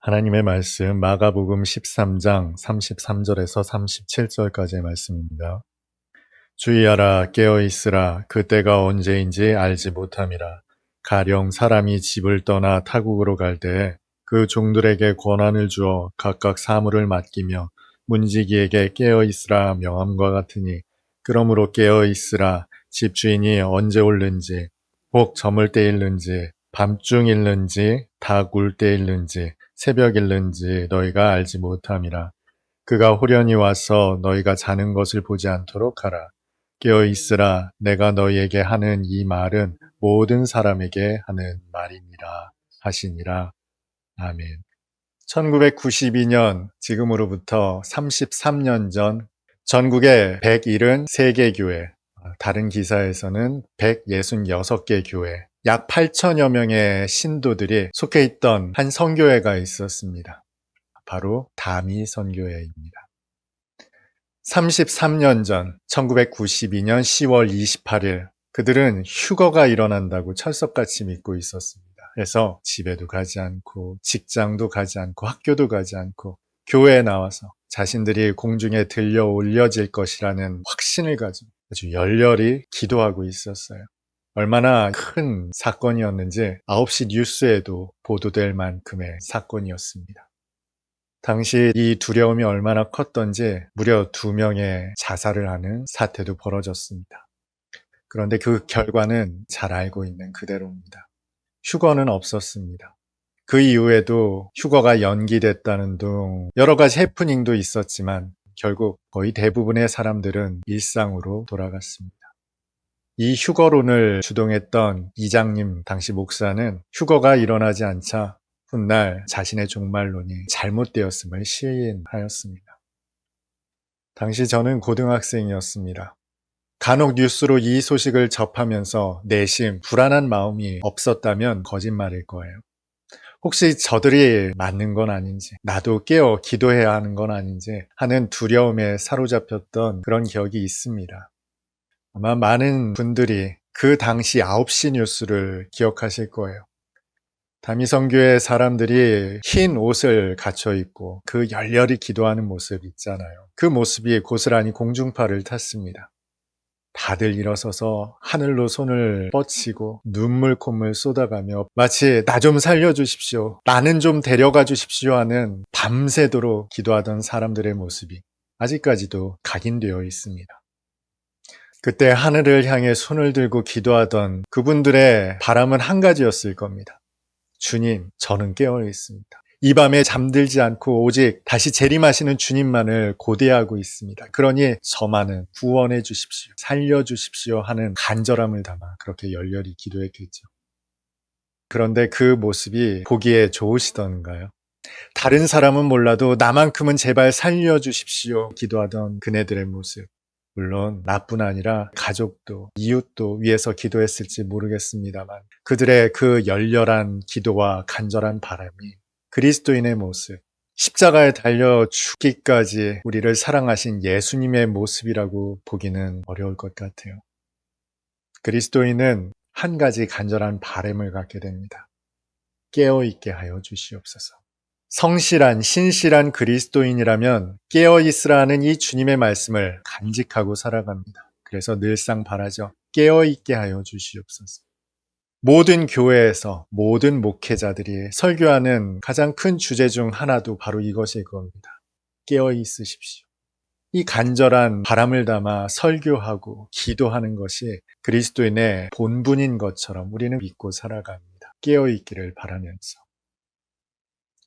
하나님의 말씀 마가복음 13장 33절에서 37절까지의 말씀입니다. 주의하라 깨어있으라 그때가 언제인지 알지 못함이라. 가령 사람이 집을 떠나 타국으로 갈 때에 그 종들에게 권한을 주어 각각 사물을 맡기며 문지기에게 깨어있으라 명함과 같으니 그러므로 깨어있으라 집주인이 언제 올는지 혹 저물 때일는지 밤중일는지 닭울 때일는지 새벽일는지 너희가 알지 못함이라. 그가 호련히 와서 너희가 자는 것을 보지 않도록 하라. 깨어 있으라. 내가 너희에게 하는 이 말은 모든 사람에게 하는 말이니라 하시니라. 아멘. 1992년 지금으로부터 33년 전 전국에 173개 교회, 다른 기사에서는 166개 교회, 약 8천여 명의 신도들이 속해 있던 한 선교회가 있었습니다. 바로 다미 선교회입니다. 33년 전 1992년 10월 28일 그들은 휴거가 일어난다고 철석같이 믿고 있었습니다. 그래서 집에도 가지 않고 직장도 가지 않고 학교도 가지 않고 교회에 나와서 자신들이 공중에 들려 올려질 것이라는 확신을 가지고 아주 열렬히 기도하고 있었어요. 얼마나 큰 사건이었는지 9시 뉴스에도 보도될 만큼의 사건이었습니다. 당시 이 두려움이 얼마나 컸던지 무려 2명의 자살을 하는 사태도 벌어졌습니다. 그런데 그 결과는 잘 알고 있는 그대로입니다. 휴거는 없었습니다. 그 이후에도 휴거가 연기됐다는 등 여러 가지 해프닝도 있었지만 결국 거의 대부분의 사람들은 일상으로 돌아갔습니다. 이 휴거론을 주동했던 이장님 당시 목사는 휴거가 일어나지 않자 훗날 자신의 종말론이 잘못되었음을 시인하였습니다. 당시 저는 고등학생이었습니다. 간혹 뉴스로 이 소식을 접하면서 내심 불안한 마음이 없었다면 거짓말일 거예요. 혹시 저들이 맞는 건 아닌지, 나도 깨어 기도해야 하는 건 아닌지 하는 두려움에 사로잡혔던 그런 기억이 있습니다. 아마 많은 분들이 그 당시 9시 뉴스를 기억하실 거예요. 다미선교회 사람들이 흰 옷을 갖춰 입고 그 열렬히 기도하는 모습 있잖아요. 그 모습이 고스란히 공중파를 탔습니다. 다들 일어서서 하늘로 손을 뻗치고 눈물 콧물 쏟아가며 마치 나 좀 살려주십시오, 나는 좀 데려가 주십시오 하는 밤새도록 기도하던 사람들의 모습이 아직까지도 각인되어 있습니다. 그때 하늘을 향해 손을 들고 기도하던 그분들의 바람은 한 가지였을 겁니다. 주님, 저는 깨어 있습니다. 이 밤에 잠들지 않고 오직 다시 재림하시는 주님만을 고대하고 있습니다. 그러니 저만은 구원해 주십시오, 살려주십시오 하는 간절함을 담아 그렇게 열렬히 기도했겠죠. 그런데 그 모습이 보기에 좋으시던가요? 다른 사람은 몰라도 나만큼은 제발 살려주십시오 기도하던 그네들의 모습. 물론 나뿐 아니라 가족도 이웃도 위해서 기도했을지 모르겠습니다만 그들의 그 열렬한 기도와 간절한 바람이 그리스도인의 모습, 십자가에 달려 죽기까지 우리를 사랑하신 예수님의 모습이라고 보기는 어려울 것 같아요. 그리스도인은 한 가지 간절한 바람을 갖게 됩니다. 깨어있게 하여 주시옵소서. 성실한 신실한 그리스도인이라면 깨어있으라는 이 주님의 말씀을 간직하고 살아갑니다. 그래서 늘상 바라죠. 깨어있게 하여 주시옵소서. 모든 교회에서 모든 목회자들이 설교하는 가장 큰 주제 중 하나도 바로 이것일 겁니다. 깨어있으십시오. 이 간절한 바람을 담아 설교하고 기도하는 것이 그리스도인의 본분인 것처럼 우리는 믿고 살아갑니다. 깨어있기를 바라면서.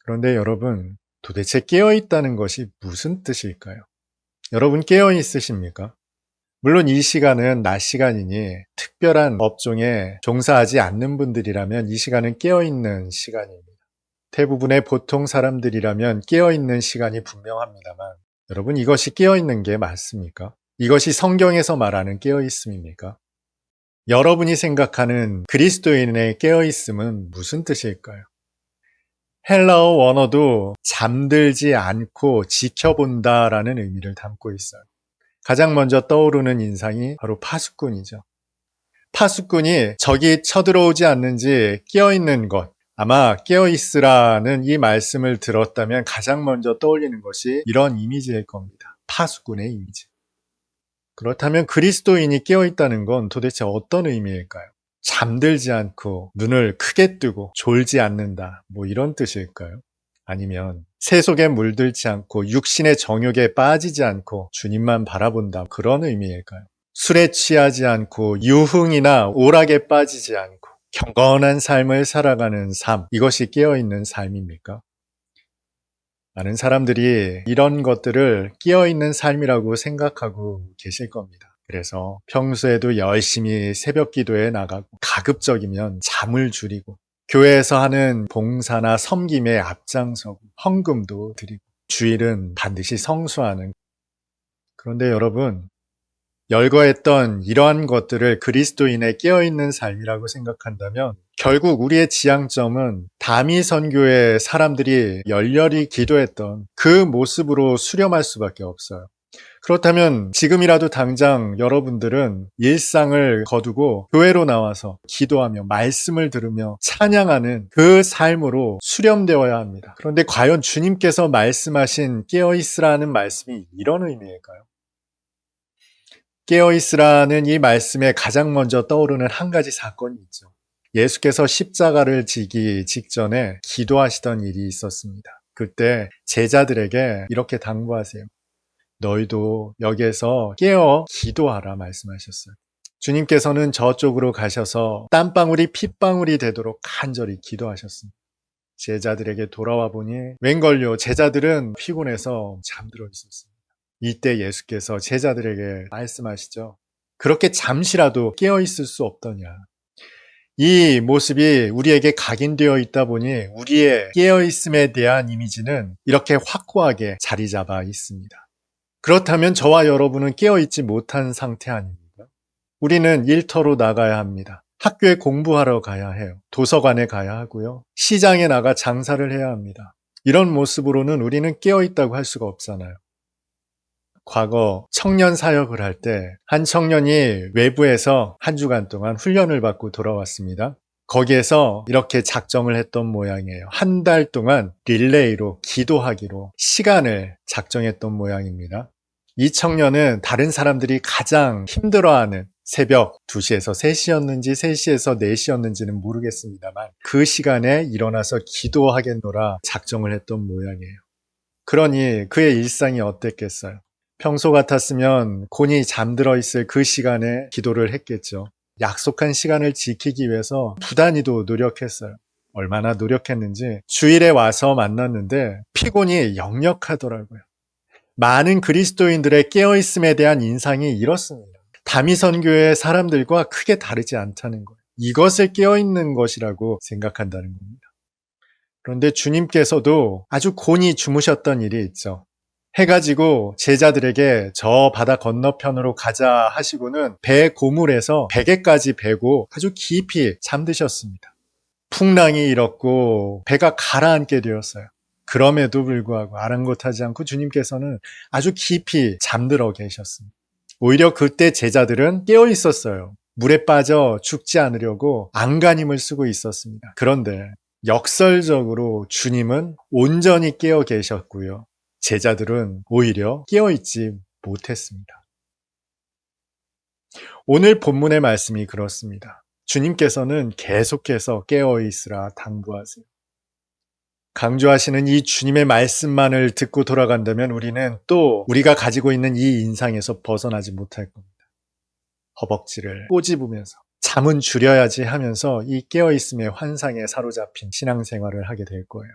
그런데 여러분, 도대체 깨어있다는 것이 무슨 뜻일까요? 여러분 깨어있으십니까? 물론 이 시간은 낮 시간이니 특별한 업종에 종사하지 않는 분들이라면 이 시간은 깨어있는 시간입니다. 대부분의 보통 사람들이라면 깨어있는 시간이 분명합니다만 여러분 이것이 깨어있는 게 맞습니까? 이것이 성경에서 말하는 깨어있음입니까? 여러분이 생각하는 그리스도인의 깨어있음은 무슨 뜻일까요? 헬라어 원어도 잠들지 않고 지켜본다라는 의미를 담고 있어요. 가장 먼저 떠오르는 인상이 바로 파수꾼이죠. 파수꾼이 적이 쳐들어오지 않는지 깨어있는 것, 아마 깨어있으라는 이 말씀을 들었다면 가장 먼저 떠올리는 것이 이런 이미지일 겁니다. 파수꾼의 이미지. 그렇다면 그리스도인이 깨어있다는 건 도대체 어떤 의미일까요? 잠들지 않고 눈을 크게 뜨고 졸지 않는다. 뭐 이런 뜻일까요? 아니면 세속에 물들지 않고 육신의 정욕에 빠지지 않고 주님만 바라본다. 그런 의미일까요? 술에 취하지 않고 유흥이나 오락에 빠지지 않고 경건한 삶을 살아가는 삶. 이것이 깨어있는 삶입니까? 많은 사람들이 이런 것들을 깨어있는 삶이라고 생각하고 계실 겁니다. 그래서 평소에도 열심히 새벽 기도에 나가고 가급적이면 잠을 줄이고 교회에서 하는 봉사나 섬김에 앞장서고 헌금도 드리고 주일은 반드시 성수하는. 그런데 여러분, 열거했던 이러한 것들을 그리스도인의 깨어있는 삶이라고 생각한다면 결국 우리의 지향점은 다미 선교의 사람들이 열렬히 기도했던 그 모습으로 수렴할 수밖에 없어요. 그렇다면 지금이라도 당장 여러분들은 일상을 거두고 교회로 나와서 기도하며 말씀을 들으며 찬양하는 그 삶으로 수렴되어야 합니다. 그런데 과연 주님께서 말씀하신 깨어있으라는 말씀이 이런 의미일까요? 깨어있으라는 이 말씀에 가장 먼저 떠오르는 한 가지 사건이 있죠. 예수께서 십자가를 지기 직전에 기도하시던 일이 있었습니다. 그때 제자들에게 이렇게 당부하세요. 너희도 여기에서 깨어 기도하라 말씀하셨어요. 주님께서는 저쪽으로 가셔서 땀방울이 핏방울이 되도록 간절히 기도하셨습니다. 제자들에게 돌아와 보니 웬걸요, 제자들은 피곤해서 잠들어 있었습니다. 이때 예수께서 제자들에게 말씀하시죠. 그렇게 잠시라도 깨어 있을 수 없더냐. 이 모습이 우리에게 각인되어 있다 보니 우리의 깨어 있음에 대한 이미지는 이렇게 확고하게 자리 잡아 있습니다. 그렇다면 저와 여러분은 깨어 있지 못한 상태 아닙니까? 우리는 일터로 나가야 합니다. 학교에 공부하러 가야 해요. 도서관에 가야 하고요. 시장에 나가 장사를 해야 합니다. 이런 모습으로는 우리는 깨어 있다고 할 수가 없잖아요. 과거 청년 사역을 할 때 한 청년이 외부에서 한 주간 동안 훈련을 받고 돌아왔습니다. 거기에서 이렇게 작정을 했던 모양이에요. 한 달 동안 릴레이로 기도하기로 시간을 작정했던 모양입니다. 이 청년은 다른 사람들이 가장 힘들어하는 새벽 2시에서 3시였는지 3시에서 4시였는지는 모르겠습니다만 그 시간에 일어나서 기도하겠노라 작정을 했던 모양이에요. 그러니 그의 일상이 어땠겠어요? 평소 같았으면 곤히 잠들어 있을 그 시간에 기도를 했겠죠. 약속한 시간을 지키기 위해서 부단히도 노력했어요. 얼마나 노력했는지 주일에 와서 만났는데 피곤이 역력하더라고요. 많은 그리스도인들의 깨어있음에 대한 인상이 이렇습니다. 다미선교의 사람들과 크게 다르지 않다는 거예요. 이것을 깨어있는 것이라고 생각한다는 겁니다. 그런데 주님께서도 아주 곤히 주무셨던 일이 있죠. 해가 지고 제자들에게 저 바다 건너편으로 가자 하시고는 배 고물에서 베개까지 베고 아주 깊이 잠드셨습니다. 풍랑이 일었고 배가 가라앉게 되었어요. 그럼에도 불구하고 아랑곳하지 않고 주님께서는 아주 깊이 잠들어 계셨습니다. 오히려 그때 제자들은 깨어 있었어요. 물에 빠져 죽지 않으려고 안간힘을 쓰고 있었습니다. 그런데 역설적으로 주님은 온전히 깨어 계셨고요. 제자들은 오히려 깨어 있지 못했습니다. 오늘 본문의 말씀이 그렇습니다. 주님께서는 계속해서 깨어 있으라 당부하세요. 강조하시는 이 주님의 말씀만을 듣고 돌아간다면 우리는 또 우리가 가지고 있는 이 인상에서 벗어나지 못할 겁니다. 허벅지를 꼬집으면서 잠은 줄여야지 하면서 이 깨어있음의 환상에 사로잡힌 신앙생활을 하게 될 거예요.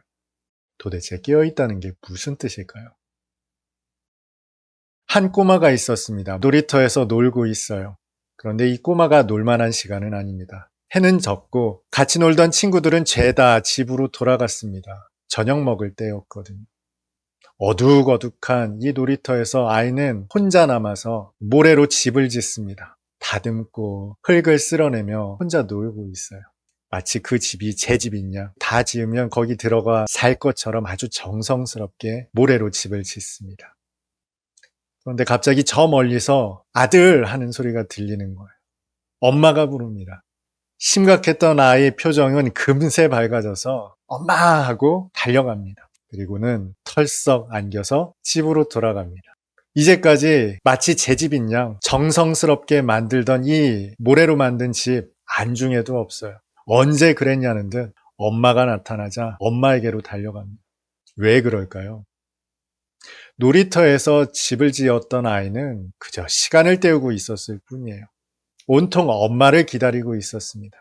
도대체 깨어있다는 게 무슨 뜻일까요? 한 꼬마가 있었습니다. 놀이터에서 놀고 있어요. 그런데 이 꼬마가 놀만한 시간은 아닙니다. 해는 졌고 같이 놀던 친구들은 죄다 집으로 돌아갔습니다. 저녁 먹을 때였거든요. 어둑어둑한 이 놀이터에서 아이는 혼자 남아서 모래로 집을 짓습니다. 다듬고 흙을 쓸어내며 혼자 놀고 있어요. 마치 그 집이 제 집이냐, 다 지으면 거기 들어가 살 것처럼 아주 정성스럽게 모래로 집을 짓습니다. 그런데 갑자기 저 멀리서 아들 하는 소리가 들리는 거예요. 엄마가 부릅니다. 심각했던 아이의 표정은 금세 밝아져서 엄마 하고 달려갑니다. 그리고는 털썩 안겨서 집으로 돌아갑니다. 이제까지 마치 제 집인 양 정성스럽게 만들던 이 모래로 만든 집 안중에도 없어요. 언제 그랬냐는 듯 엄마가 나타나자 엄마에게로 달려갑니다. 왜 그럴까요? 놀이터에서 집을 지었던 아이는 그저 시간을 때우고 있었을 뿐이에요. 온통 엄마를 기다리고 있었습니다.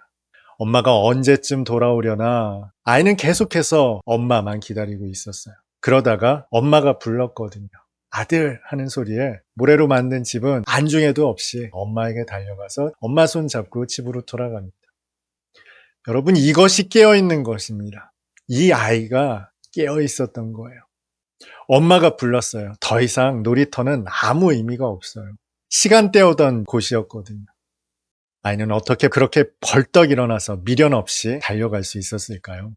엄마가 언제쯤 돌아오려나 아이는 계속해서 엄마만 기다리고 있었어요. 그러다가 엄마가 불렀거든요. 아들 하는 소리에 모래로 만든 집은 안중에도 없이 엄마에게 달려가서 엄마 손 잡고 집으로 돌아갑니다. 여러분, 이것이 깨어있는 것입니다. 이 아이가 깨어 있었던 거예요. 엄마가 불렀어요. 더 이상 놀이터는 아무 의미가 없어요. 시간 때우던 곳이었거든요. 아이는 어떻게 그렇게 벌떡 일어나서 미련 없이 달려갈 수 있었을까요?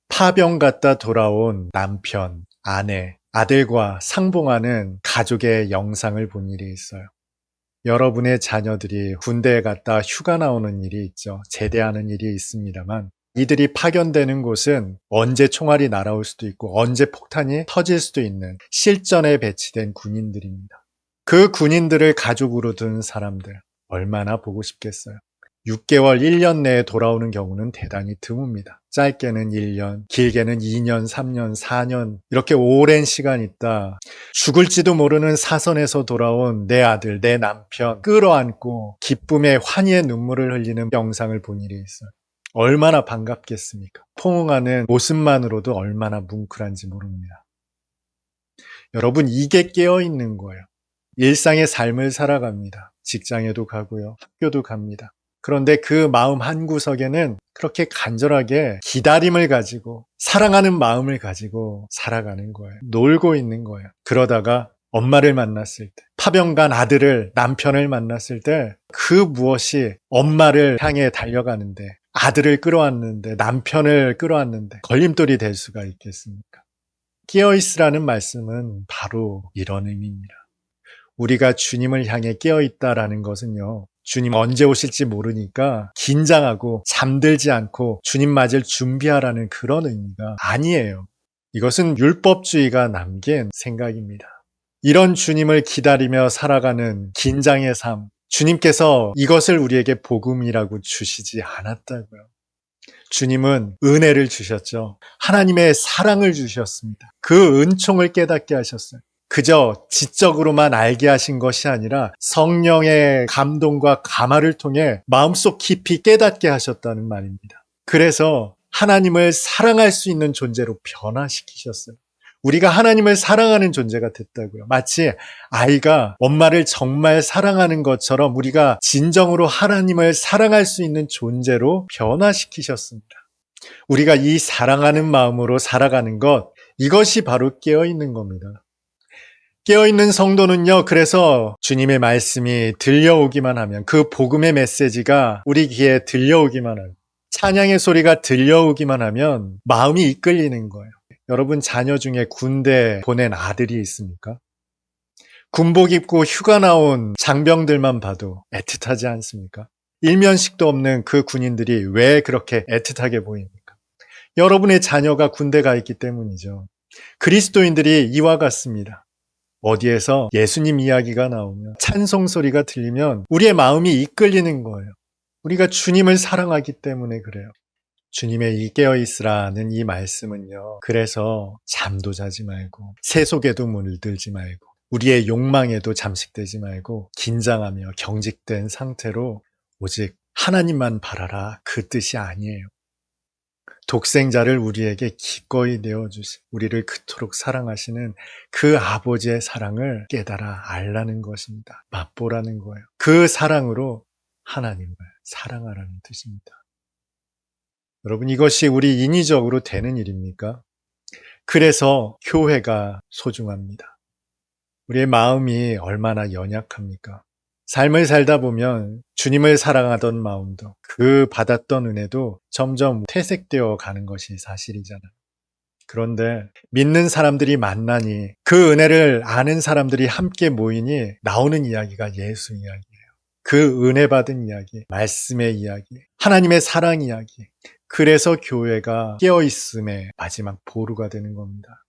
파병 갔다 돌아온 남편, 아내, 아들과 상봉하는 가족의 영상을 본 일이 있어요. 여러분의 자녀들이 군대에 갔다 휴가 나오는 일이 있죠. 제대하는 일이 있습니다만 이들이 파견되는 곳은 언제 총알이 날아올 수도 있고 언제 폭탄이 터질 수도 있는 실전에 배치된 군인들입니다. 그 군인들을 가족으로 둔 사람들 얼마나 보고 싶겠어요. 6개월, 1년 내에 돌아오는 경우는 대단히 드뭅니다. 짧게는 1년, 길게는 2년, 3년, 4년 이렇게 오랜 시간 있다 죽을지도 모르는 사선에서 돌아온 내 아들, 내 남편 끌어안고 기쁨의 환희의 눈물을 흘리는 영상을 본 일이 있어요. 얼마나 반갑겠습니까? 포옹하는 모습만으로도 얼마나 뭉클한지 모릅니다. 여러분, 이게 깨어있는 거예요. 일상의 삶을 살아갑니다. 직장에도 가고요. 학교도 갑니다. 그런데 그 마음 한구석에는 그렇게 간절하게 기다림을 가지고 사랑하는 마음을 가지고 살아가는 거예요. 놀고 있는 거예요. 그러다가 엄마를 만났을 때, 파병간 아들을, 남편을 만났을 때 그 무엇이 엄마를 향해 달려가는데, 아들을 끌어안는데, 남편을 끌어안는데 걸림돌이 될 수가 있겠습니까? 깨어있으라는 말씀은 바로 이런 의미입니다. 우리가 주님을 향해 깨어있다라는 것은요, 주님 언제 오실지 모르니까 긴장하고 잠들지 않고 주님 맞을 준비하라는 그런 의미가 아니에요. 이것은 율법주의가 남긴 생각입니다. 이런 주님을 기다리며 살아가는 긴장의 삶, 주님께서 이것을 우리에게 복음이라고 주시지 않았다고요. 주님은 은혜를 주셨죠. 하나님의 사랑을 주셨습니다. 그 은총을 깨닫게 하셨어요. 그저 지적으로만 알게 하신 것이 아니라 성령의 감동과 감화를 통해 마음속 깊이 깨닫게 하셨다는 말입니다. 그래서 하나님을 사랑할 수 있는 존재로 변화시키셨어요. 우리가 하나님을 사랑하는 존재가 됐다고요. 마치 아이가 엄마를 정말 사랑하는 것처럼 우리가 진정으로 하나님을 사랑할 수 있는 존재로 변화시키셨습니다. 우리가 이 사랑하는 마음으로 살아가는 것, 이것이 바로 깨어있는 겁니다. 깨어있는 성도는요, 그래서 주님의 말씀이 들려오기만 하면, 그 복음의 메시지가 우리 귀에 들려오기만 하면, 찬양의 소리가 들려오기만 하면 마음이 이끌리는 거예요. 여러분 자녀 중에 군대 보낸 아들이 있습니까? 군복 입고 휴가 나온 장병들만 봐도 애틋하지 않습니까? 일면식도 없는 그 군인들이 왜 그렇게 애틋하게 보입니까? 여러분의 자녀가 군대 가 있기 때문이죠. 그리스도인들이 이와 같습니다. 어디에서 예수님 이야기가 나오면, 찬송 소리가 들리면 우리의 마음이 이끌리는 거예요. 우리가 주님을 사랑하기 때문에 그래요. 주님의 이 깨어있으라는 이 말씀은요, 그래서 잠도 자지 말고 세속에도 물들지 말고 우리의 욕망에도 잠식되지 말고 긴장하며 경직된 상태로 오직 하나님만 바라라, 그 뜻이 아니에요. 독생자를 우리에게 기꺼이 내어주신, 우리를 그토록 사랑하시는 그 아버지의 사랑을 깨달아 알라는 것입니다. 맛보라는 거예요. 그 사랑으로 하나님을 사랑하라는 뜻입니다. 여러분, 이것이 우리 인위적으로 되는 일입니까? 그래서 교회가 소중합니다. 우리의 마음이 얼마나 연약합니까? 삶을 살다 보면 주님을 사랑하던 마음도, 그 받았던 은혜도 점점 퇴색되어 가는 것이 사실이잖아요. 그런데 믿는 사람들이 만나니, 그 은혜를 아는 사람들이 함께 모이니 나오는 이야기가 예수 이야기예요. 그 은혜 받은 이야기, 말씀의 이야기, 하나님의 사랑 이야기. 그래서 교회가 깨어있음의 마지막 보루가 되는 겁니다.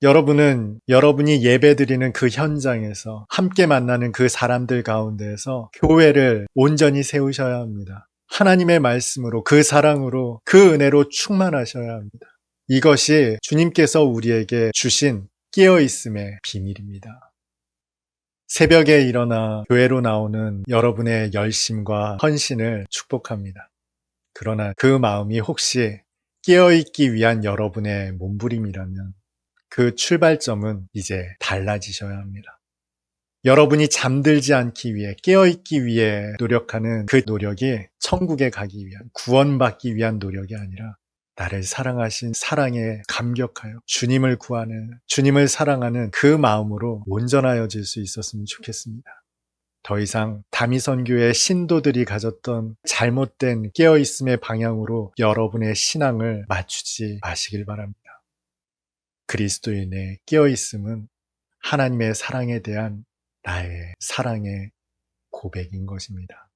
여러분은 여러분이 예배드리는 그 현장에서 함께 만나는 그 사람들 가운데에서 교회를 온전히 세우셔야 합니다. 하나님의 말씀으로, 그 사랑으로, 그 은혜로 충만하셔야 합니다. 이것이 주님께서 우리에게 주신 깨어있음의 비밀입니다. 새벽에 일어나 교회로 나오는 여러분의 열심과 헌신을 축복합니다. 그러나 그 마음이 혹시 깨어있기 위한 여러분의 몸부림이라면 그 출발점은 이제 달라지셔야 합니다. 여러분이 잠들지 않기 위해, 깨어있기 위해 노력하는 그 노력이 천국에 가기 위한, 구원받기 위한 노력이 아니라 나를 사랑하신 사랑에 감격하여 주님을 구하는, 주님을 사랑하는 그 마음으로 온전하여질 수 있었으면 좋겠습니다. 더 이상 다미선교의 신도들이 가졌던 잘못된 깨어있음의 방향으로 여러분의 신앙을 맞추지 마시길 바랍니다. 그리스도인의 깨어있음은 하나님의 사랑에 대한 나의 사랑의 고백인 것입니다.